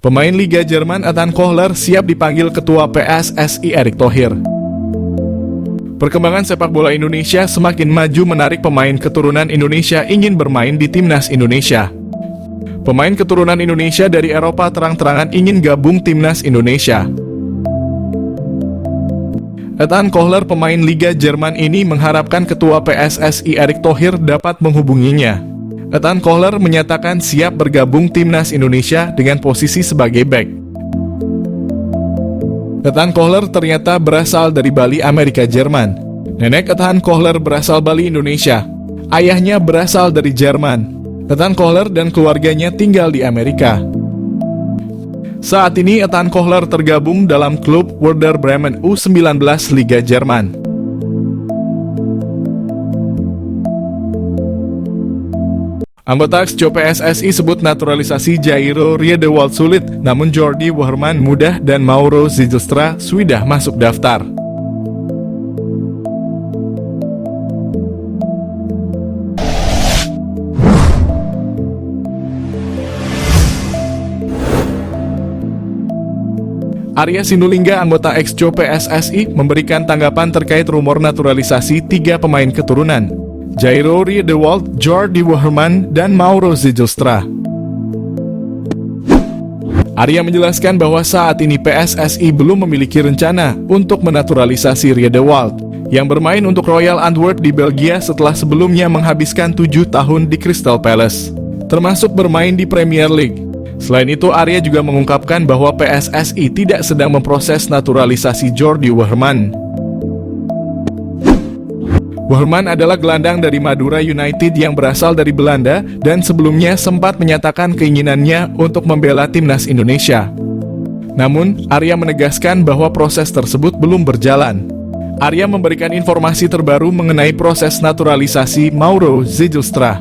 Pemain Liga Jerman Ethan Kohler siap dipanggil Ketua PSSI Erick Thohir. Perkembangan sepak bola Indonesia semakin maju menarik pemain keturunan Indonesia ingin bermain di Timnas Indonesia. Pemain keturunan Indonesia dari Eropa terang-terangan ingin gabung Timnas Indonesia. Ethan Kohler, pemain Liga Jerman ini mengharapkan Ketua PSSI Erick Thohir dapat menghubunginya. Ethan Kohler menyatakan siap bergabung Timnas Indonesia dengan posisi sebagai bek. Ethan Kohler ternyata berasal dari Bali, Amerika Jerman. Nenek Ethan Kohler berasal Bali, Indonesia. Ayahnya berasal dari Jerman. Ethan Kohler dan keluarganya tinggal di Amerika. Saat ini Ethan Kohler tergabung dalam klub Werder Bremen U19 Liga Jerman. Anggota ex-Co PSSI sebut naturalisasi Jairo Riedewald sulit, namun Jordi Wehrman mudah dan Mauro Zijlstra sudah masuk daftar. Arya Sinulinga, anggota ex-Co PSSI, memberikan tanggapan terkait rumor naturalisasi 3 pemain keturunan, Jairo Riedewald, Jordi Wehrman, dan Mauro Zijlstra. Arya menjelaskan bahwa saat ini PSSI belum memiliki rencana untuk menaturalisasi Riedewald, yang bermain untuk Royal Antwerp di Belgia setelah sebelumnya menghabiskan 7 tahun di Crystal Palace, termasuk bermain di Premier League. Selain itu, Arya juga mengungkapkan bahwa PSSI tidak sedang memproses naturalisasi Jordi Wehrman. Wehrman adalah gelandang dari Madura United yang berasal dari Belanda dan sebelumnya sempat menyatakan keinginannya untuk membela Timnas Indonesia. Namun, Arya menegaskan bahwa proses tersebut belum berjalan. Arya memberikan informasi terbaru mengenai proses naturalisasi Mauro Zijlstra.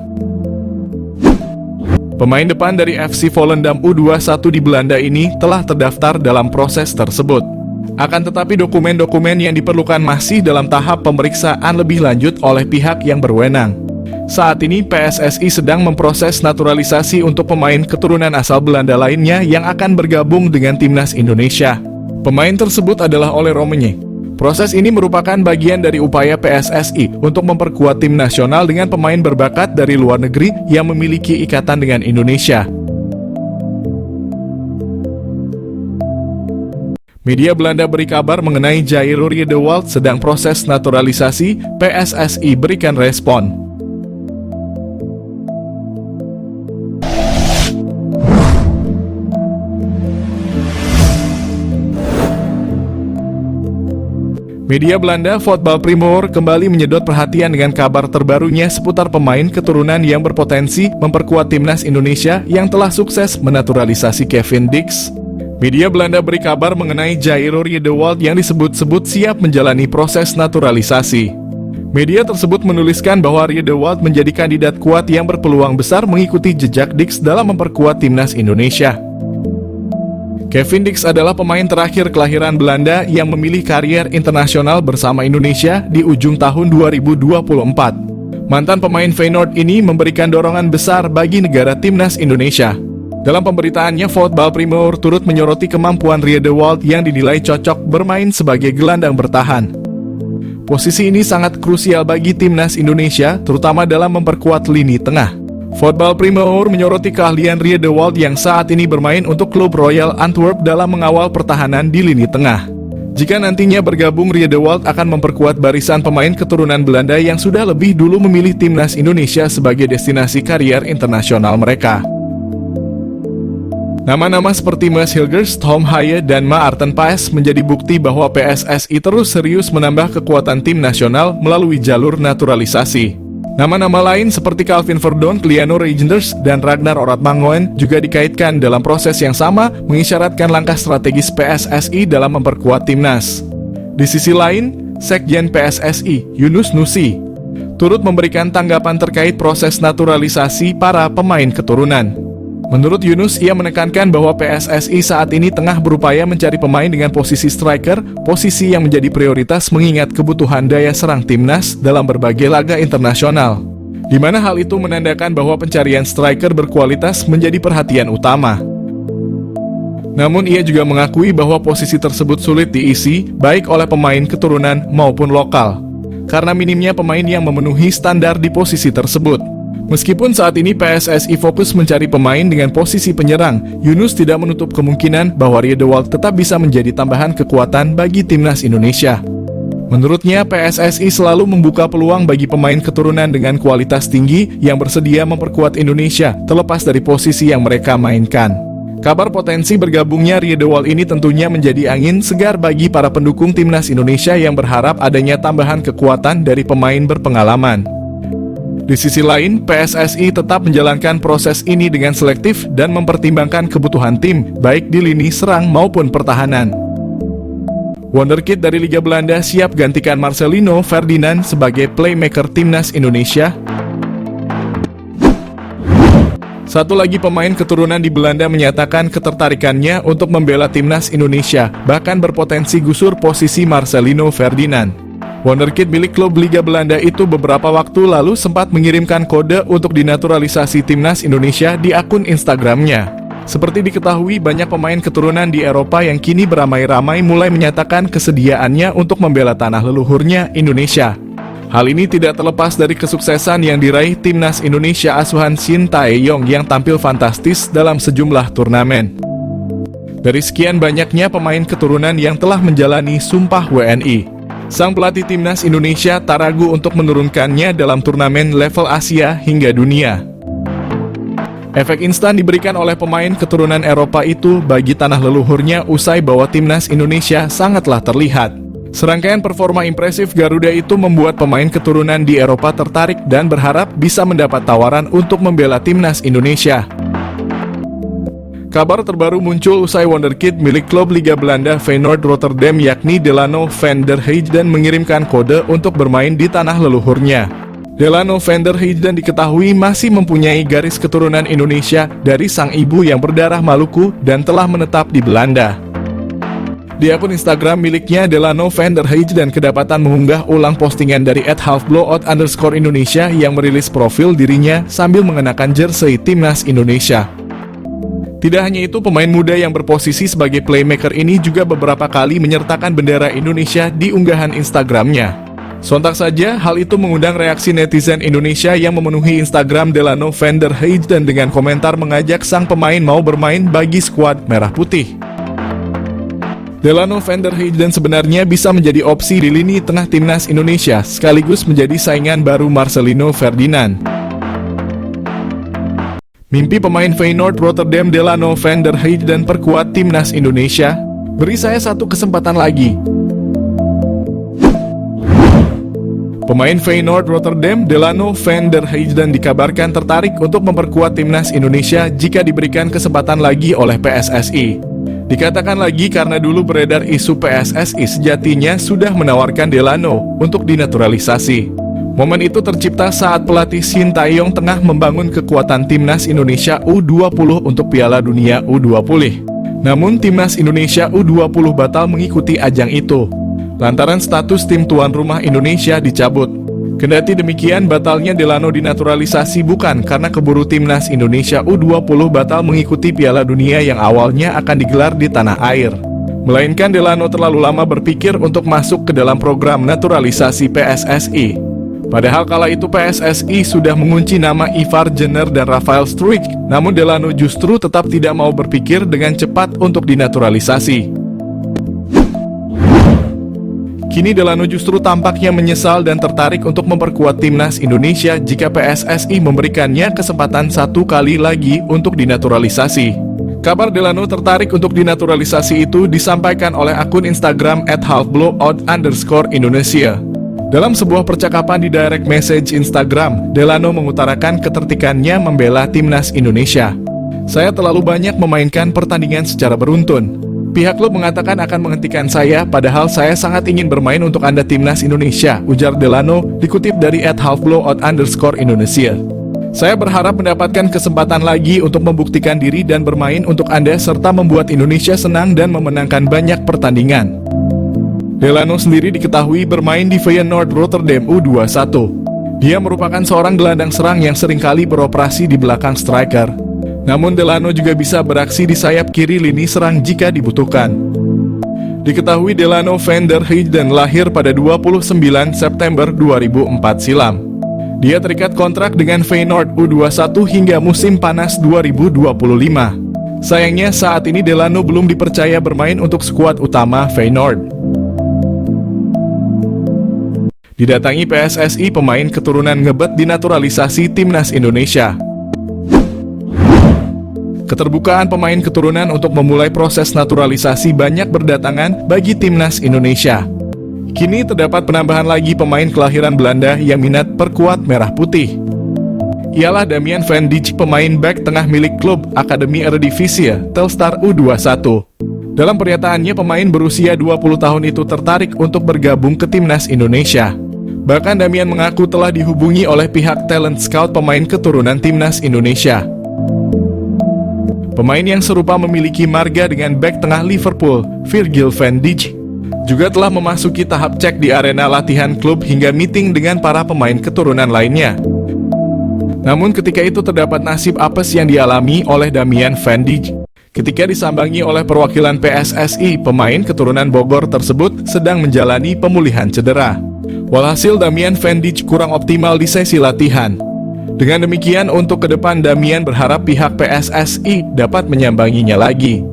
Pemain depan dari FC Volendam U21 di Belanda ini telah terdaftar dalam proses tersebut. Akan tetapi dokumen-dokumen yang diperlukan masih dalam tahap pemeriksaan lebih lanjut oleh pihak yang berwenang. Saat ini PSSI sedang memproses naturalisasi untuk pemain keturunan asal Belanda lainnya yang akan bergabung dengan Timnas Indonesia. Pemain tersebut adalah Ole Rommenje. Proses ini merupakan bagian dari upaya PSSI untuk memperkuat tim nasional dengan pemain berbakat dari luar negeri yang memiliki ikatan dengan Indonesia. Media Belanda beri kabar mengenai Jairo Riedewald sedang proses naturalisasi, PSSI berikan respon. Media Belanda Voetbal Primeur kembali menyedot perhatian dengan kabar terbarunya seputar pemain keturunan yang berpotensi memperkuat Timnas Indonesia yang telah sukses menaturalisasi Kevin Dix. Media Belanda beri kabar mengenai Jairo Riedewald yang disebut-sebut siap menjalani proses naturalisasi. Media tersebut menuliskan bahwa Riedewald menjadi kandidat kuat yang berpeluang besar mengikuti jejak Dix dalam memperkuat Timnas Indonesia. Kevin Dix adalah pemain terakhir kelahiran Belanda yang memilih karier internasional bersama Indonesia di ujung tahun 2024. Mantan pemain Feyenoord ini memberikan dorongan besar bagi negara Timnas Indonesia. Dalam pemberitaannya, Voetbal Primeur turut menyoroti kemampuan Riedewald yang dinilai cocok bermain sebagai gelandang bertahan. Posisi ini sangat krusial bagi Timnas Indonesia, terutama dalam memperkuat lini tengah. Voetbal Primeur menyoroti keahlian Riedewald yang saat ini bermain untuk klub Royal Antwerp dalam mengawal pertahanan di lini tengah. Jika nantinya bergabung, Riedewald akan memperkuat barisan pemain keturunan Belanda yang sudah lebih dulu memilih Timnas Indonesia sebagai destinasi karier internasional mereka. Nama-nama seperti Maes Hilgers, Tom Haye, dan Maarten Paes menjadi bukti bahwa PSSI terus serius menambah kekuatan tim nasional melalui jalur naturalisasi. Nama-nama lain seperti Calvin Verdon, Kliano Reijnders, dan Ragnar Oratmangoen juga dikaitkan dalam proses yang sama, mengisyaratkan langkah strategis PSSI dalam memperkuat timnas. Di sisi lain, Sekjen PSSI, Yunus Nusi, turut memberikan tanggapan terkait proses naturalisasi para pemain keturunan. Menurut Yunus, ia menekankan bahwa PSSI saat ini tengah berupaya mencari pemain dengan posisi striker, posisi yang menjadi prioritas mengingat kebutuhan daya serang timnas dalam berbagai laga internasional, di mana hal itu menandakan bahwa pencarian striker berkualitas menjadi perhatian utama. Namun ia juga mengakui bahwa posisi tersebut sulit diisi baik oleh pemain keturunan maupun lokal, karena minimnya pemain yang memenuhi standar di posisi tersebut. Meskipun saat ini PSSI fokus mencari pemain dengan posisi penyerang, Yunus tidak menutup kemungkinan bahwa Riedewald tetap bisa menjadi tambahan kekuatan bagi timnas Indonesia. Menurutnya, PSSI selalu membuka peluang bagi pemain keturunan dengan kualitas tinggi yang bersedia memperkuat Indonesia, terlepas dari posisi yang mereka mainkan. Kabar potensi bergabungnya Riedewald ini tentunya menjadi angin segar bagi para pendukung timnas Indonesia yang berharap adanya tambahan kekuatan dari pemain berpengalaman. Di sisi lain, PSSI tetap menjalankan proses ini dengan selektif dan mempertimbangkan kebutuhan tim, baik di lini serang maupun pertahanan. Wonderkid dari Liga Belanda siap gantikan Marcelino Ferdinand sebagai playmaker timnas Indonesia. Satu lagi pemain keturunan di Belanda menyatakan ketertarikannya untuk membela timnas Indonesia, bahkan berpotensi gusur posisi Marcelino Ferdinand. Wonderkid milik klub Liga Belanda itu beberapa waktu lalu sempat mengirimkan kode untuk dinaturalisasi timnas Indonesia di akun Instagramnya. Seperti diketahui, banyak pemain keturunan di Eropa yang kini beramai-ramai mulai menyatakan kesediaannya untuk membela tanah leluhurnya, Indonesia. Hal ini tidak terlepas dari kesuksesan yang diraih timnas Indonesia asuhan Shin Tae-yong yang tampil fantastis dalam sejumlah turnamen. Dari sekian banyaknya pemain keturunan yang telah menjalani sumpah WNI, sang pelatih timnas Indonesia tak ragu untuk menurunkannya dalam turnamen level Asia hingga dunia. Efek instan diberikan oleh pemain keturunan Eropa itu bagi tanah leluhurnya usai bahwa timnas Indonesia sangatlah terlihat. Serangkaian performa impresif Garuda itu membuat pemain keturunan di Eropa tertarik dan berharap bisa mendapat tawaran untuk membela timnas Indonesia. Kabar terbaru muncul usai Wonderkid milik klub Liga Belanda Feyenoord Rotterdam yakni Delano van der Heijden mengirimkan kode untuk bermain di tanah leluhurnya. Delano van der Heijden diketahui masih mempunyai garis keturunan Indonesia dari sang ibu yang berdarah Maluku dan telah menetap di Belanda. Di akun Instagram miliknya, Delano van der Heijden kedapatan mengunggah ulang postingan dari @halfblowout_Indonesia yang merilis profil dirinya sambil mengenakan jersey timnas Indonesia. Tidak hanya itu, pemain muda yang berposisi sebagai playmaker ini juga beberapa kali menyertakan bendera Indonesia di unggahan Instagramnya. Sontak saja, hal itu mengundang reaksi netizen Indonesia yang memenuhi Instagram Delano van der Heijden dengan komentar mengajak sang pemain mau bermain bagi skuad Merah Putih. Delano van der Heijden sebenarnya bisa menjadi opsi di lini tengah timnas Indonesia, sekaligus menjadi saingan baru Marcelino Ferdinand. Mimpi pemain Feyenoord Rotterdam Delano van der Heijden perkuat timnas Indonesia? Beri saya satu kesempatan lagi. Pemain Feyenoord Rotterdam Delano van der Heijden dikabarkan tertarik untuk memperkuat timnas Indonesia jika diberikan kesempatan lagi oleh PSSI. Dikatakan lagi karena dulu beredar isu PSSI sejatinya sudah menawarkan Delano untuk dinaturalisasi. Momen itu tercipta saat pelatih Shin Tae-yong tengah membangun kekuatan timnas Indonesia U20 untuk Piala Dunia U20. Namun timnas Indonesia U20 batal mengikuti ajang itu, lantaran status tim tuan rumah Indonesia dicabut. Kendati demikian, batalnya Delano dinaturalisasi bukan karena keburu timnas Indonesia U20 batal mengikuti Piala Dunia yang awalnya akan digelar di tanah air, melainkan Delano terlalu lama berpikir untuk masuk ke dalam program naturalisasi PSSI. Padahal kala itu PSSI sudah mengunci nama Ivar Jenner dan Rafael Struijk, namun Delano justru tetap tidak mau berpikir dengan cepat untuk dinaturalisasi. Kini Delano justru tampaknya menyesal dan tertarik untuk memperkuat timnas Indonesia jika PSSI memberikannya kesempatan satu kali lagi untuk dinaturalisasi. Kabar Delano tertarik untuk dinaturalisasi itu disampaikan oleh akun Instagram @halfblowout_Indonesia. Dalam sebuah percakapan di direct message Instagram, Delano mengutarakan ketertarikannya membela timnas Indonesia. Saya terlalu banyak memainkan pertandingan secara beruntun. Pihak klub mengatakan akan menghentikan saya, padahal saya sangat ingin bermain untuk Anda timnas Indonesia, ujar Delano, dikutip dari @halfblowout_Indonesia. Saya berharap mendapatkan kesempatan lagi untuk membuktikan diri dan bermain untuk Anda serta membuat Indonesia senang dan memenangkan banyak pertandingan. Delano sendiri diketahui bermain di Feyenoord Rotterdam U21. Dia merupakan seorang gelandang serang yang seringkali beroperasi di belakang striker. Namun Delano juga bisa beraksi di sayap kiri lini serang jika dibutuhkan. Diketahui Delano van der Heijden lahir pada 29 September 2004 silam. Dia terikat kontrak dengan Feyenoord U21 hingga musim panas 2025. Sayangnya saat ini Delano belum dipercaya bermain untuk skuad utama Feyenoord. Didatangi PSSI, pemain keturunan ngebet dinaturalisasi Timnas Indonesia. Keterbukaan pemain keturunan untuk memulai proses naturalisasi banyak berdatangan bagi Timnas Indonesia. Kini terdapat penambahan lagi pemain kelahiran Belanda yang minat perkuat merah putih. Ialah Damian van Dijk, pemain bek tengah milik klub Akademi Eredivisie Telstar U21. Dalam pernyataannya, pemain berusia 20 tahun itu tertarik untuk bergabung ke Timnas Indonesia. Bahkan Damian mengaku telah dihubungi oleh pihak talent scout pemain keturunan Timnas Indonesia. Pemain yang serupa memiliki marga dengan bek tengah Liverpool, Virgil van Dijk, juga telah memasuki tahap cek di arena latihan klub hingga meeting dengan para pemain keturunan lainnya. Namun ketika itu terdapat nasib apes yang dialami oleh Damian van Dijk. Ketika disambangi oleh perwakilan PSSI, pemain keturunan Bogor tersebut sedang menjalani pemulihan cedera. Walhasil Damian van Dijk kurang optimal di sesi latihan. Dengan demikian, untuk ke depan Damian berharap pihak PSSI dapat menyambanginya lagi.